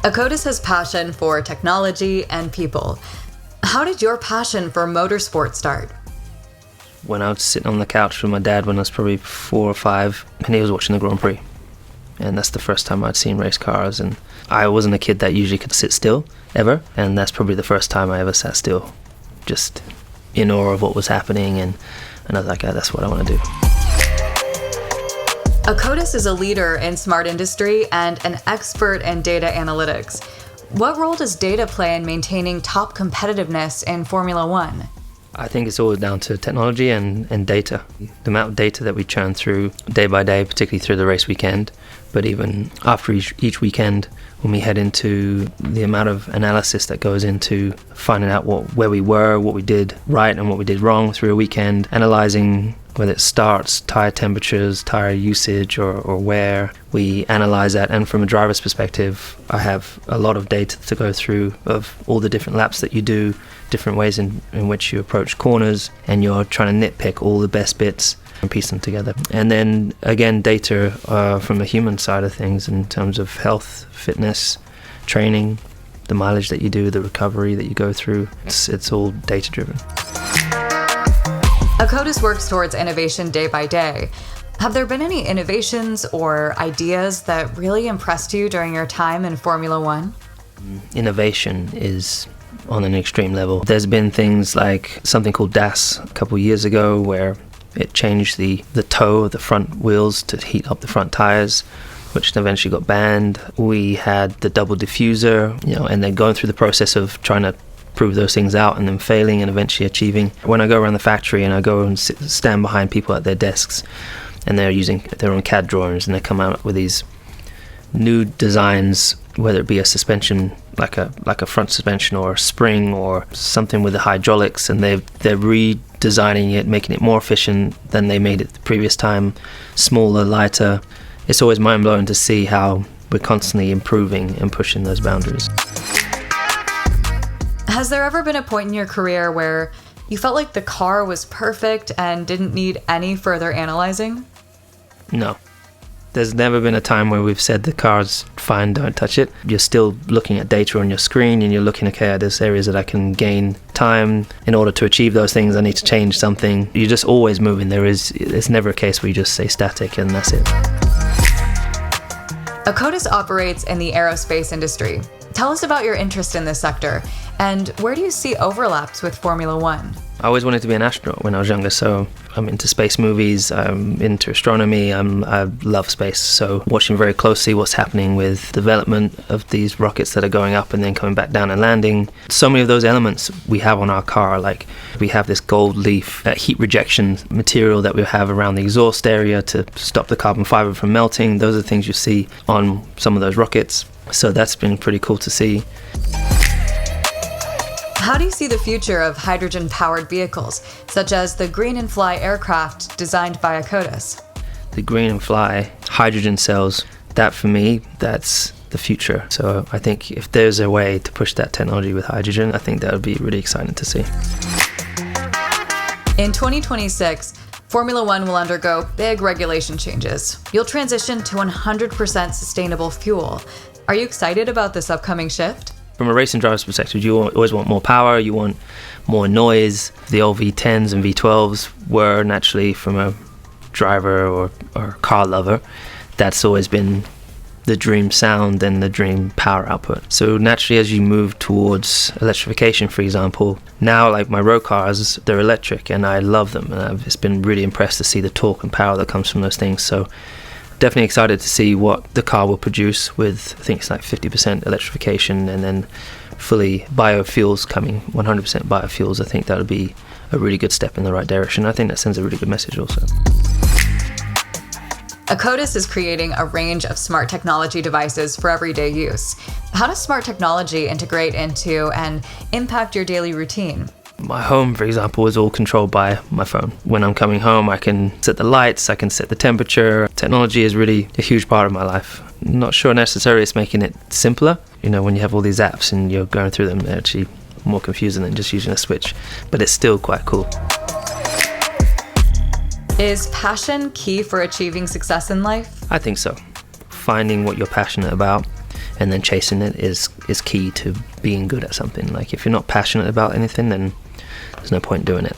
Akkodis has passion for technology and people. How did your passion for motorsport start? When I was sitting on the couch with my dad when I was probably 4 or 5, and he was watching the Grand Prix. And that's the first time I'd seen race cars, and I wasn't a kid that usually could sit still, ever, and that's probably the first time I ever sat still, just in awe of what was happening, and I was like, that's what I want to do. Akkodis is a leader in smart industry and an expert in data analytics. What role does data play in maintaining top competitiveness in Formula One? I think it's all down to technology and data. The amount of data that we churn through day by day, particularly through the race weekend, but even after each weekend, when we head into the amount of analysis that goes into finding out where we were, what we did right and what we did wrong through a weekend, analyzing whether it starts, tire temperatures, tire usage, or wear. We analyze that, and from a driver's perspective, I have a lot of data to go through of all the different laps that you do, different ways in which you approach corners, and you're trying to nitpick all the best bits and piece them together. And then again, data from the human side of things in terms of health, fitness, training, the mileage that you do, the recovery that you go through. It's all data driven. Akkodis works towards innovation day by day. Have there been any innovations or ideas that really impressed you during your time in Formula One? Innovation is on an extreme level. There's been things like something called DAS a couple of years ago, where it changed the toe of the front wheels to heat up the front tires, which eventually got banned. We had the double diffuser, and then going through the process of trying to prove those things out and then failing and eventually achieving. When I go around the factory and I go and stand behind people at their desks, and they're using their own CAD drawings, and they come out with these new designs, whether it be a suspension, like a front suspension, or a spring, or something with the hydraulics, and they're redesigning it, making it more efficient than they made it the previous time, smaller, lighter. It's always mind-blowing to see how we're constantly improving and pushing those boundaries. Has there ever been a point in your career where you felt like the car was perfect and didn't need any further analyzing? No. There's never been a time where we've said the car's fine, don't touch it. You're still looking at data on your screen, and you're looking, okay, there's areas that I can gain time. In order to achieve those things, I need to change something. You're just always moving. It's never a case where you just stay static and that's it. Akkodis operates in the aerospace industry. Tell us about your interest in this sector, and where do you see overlaps with Formula One? I always wanted to be an astronaut when I was younger, so I'm into space movies, I'm into astronomy, I love space, so watching very closely what's happening with development of these rockets that are going up and then coming back down and landing. So many of those elements we have on our car, like we have this gold leaf heat rejection material that we have around the exhaust area to stop the carbon fiber from melting. Those are things you see on some of those rockets, so that's been pretty cool to see. How do you see the future of hydrogen-powered vehicles, such as the Green and Fly aircraft designed by Akkodis? The Green and Fly hydrogen cells, that for me, that's the future. So I think if there's a way to push that technology with hydrogen, I think that would be really exciting to see. In 2026, Formula One will undergo big regulation changes. You'll transition to 100% sustainable fuel. Are you excited about this upcoming shift? From a racing driver's perspective, you always want more power, you want more noise. The old V10s and V12s were naturally, from a driver or car lover, that's always been the dream sound and the dream power output. So naturally, as you move towards electrification, for example, now like my road cars, they're electric and I love them, and I've just been really impressed to see the torque and power that comes from those things. So definitely excited to see what the car will produce with, I think it's like 50% electrification and then fully biofuels coming, 100% biofuels. I think that would be a really good step in the right direction. I think that sends a really good message also. Akkodis is creating a range of smart technology devices for everyday use. How does smart technology integrate into and impact your daily routine? My home, for example, is all controlled by my phone. When I'm coming home, I can set the lights, I can set the temperature. Technology is really a huge part of my life. Not sure necessarily it's making it simpler, You know, when you have all these apps and you're going through them, they're actually more confusing than just using a switch. But it's still quite cool. Is passion key for achieving success in life? I think so. Finding what you're passionate about and then chasing it is key to being good at something. Like, if you're not passionate about anything, then there's no point doing it.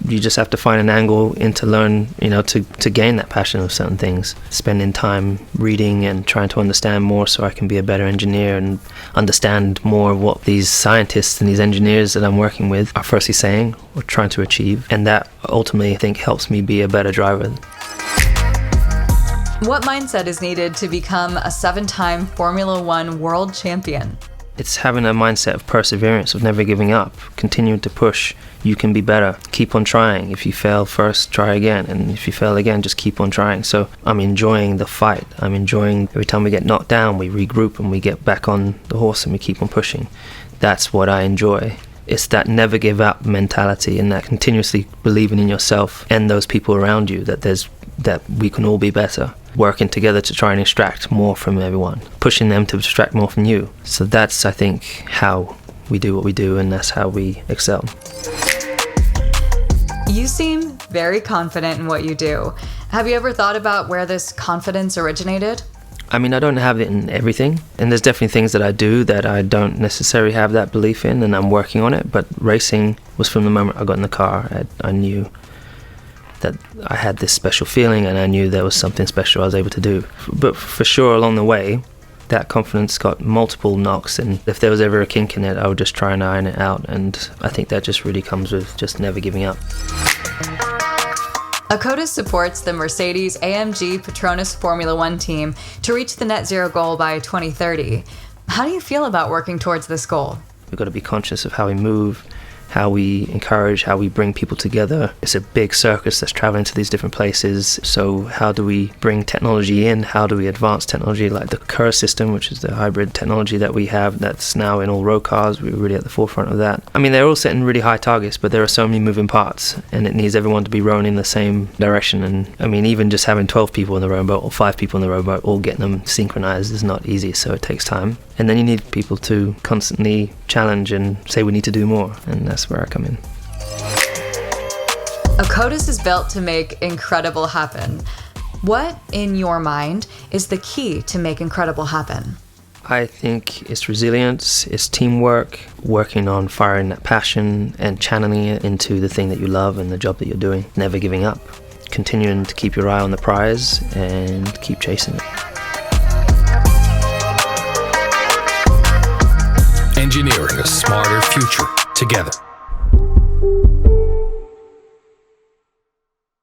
You just have to find an angle in to learn, you know, to gain that passion of certain things. Spending time reading and trying to understand more so I can be a better engineer and understand more of what these scientists and these engineers that I'm working with are firstly saying or trying to achieve. And that ultimately, I think, helps me be a better driver. What mindset is needed to become a 7-time Formula One world champion? It's having a mindset of perseverance, of never giving up, continuing to push. You can be better. Keep on trying. If you fail first, try again. And if you fail again, just keep on trying. So I'm enjoying the fight. I'm enjoying every time we get knocked down, we regroup and we get back on the horse and we keep on pushing. That's what I enjoy. It's that never give up mentality and that continuously believing in yourself and those people around you that we can all be better. Working together to try and extract more from everyone, pushing them to extract more from you. So that's, I think, how we do what we do, and that's how we excel. You seem very confident in what you do. Have you ever thought about where this confidence originated? I mean, I don't have it in everything, and there's definitely things that I do that I don't necessarily have that belief in, and I'm working on it. But racing was from the moment I got in the car. I knew that I had this special feeling, and I knew there was something special I was able to do. But for sure, along the way, that confidence got multiple knocks, and if there was ever a kink in it, I would just try and iron it out. And I think that just really comes with just never giving up. Akkodis supports the Mercedes-AMG PETRONAS Formula One team to reach the net zero goal by 2030. How do you feel about working towards this goal? We've got to be conscious of how we move, how we encourage, how we bring people together. It's a big circus that's traveling to these different places. So how do we bring technology in? How do we advance technology like the Curve system, which is the hybrid technology that we have that's now in all road cars? We're really at the forefront of that. I mean, they're all setting really high targets, but there are so many moving parts and it needs everyone to be rowing in the same direction. And I mean, even just having 12 people in the rowboat or 5 people in the rowboat, all getting them synchronized is not easy, so it takes time. And then you need people to constantly challenge and say we need to do more, and that's where I come in. Akkodis is built to make incredible happen. What, in your mind, is the key to make incredible happen? I think it's resilience, it's teamwork, working on firing that passion and channeling it into the thing that you love and the job that you're doing. Never giving up, continuing to keep your eye on the prize and keep chasing it. Engineering a smarter future together.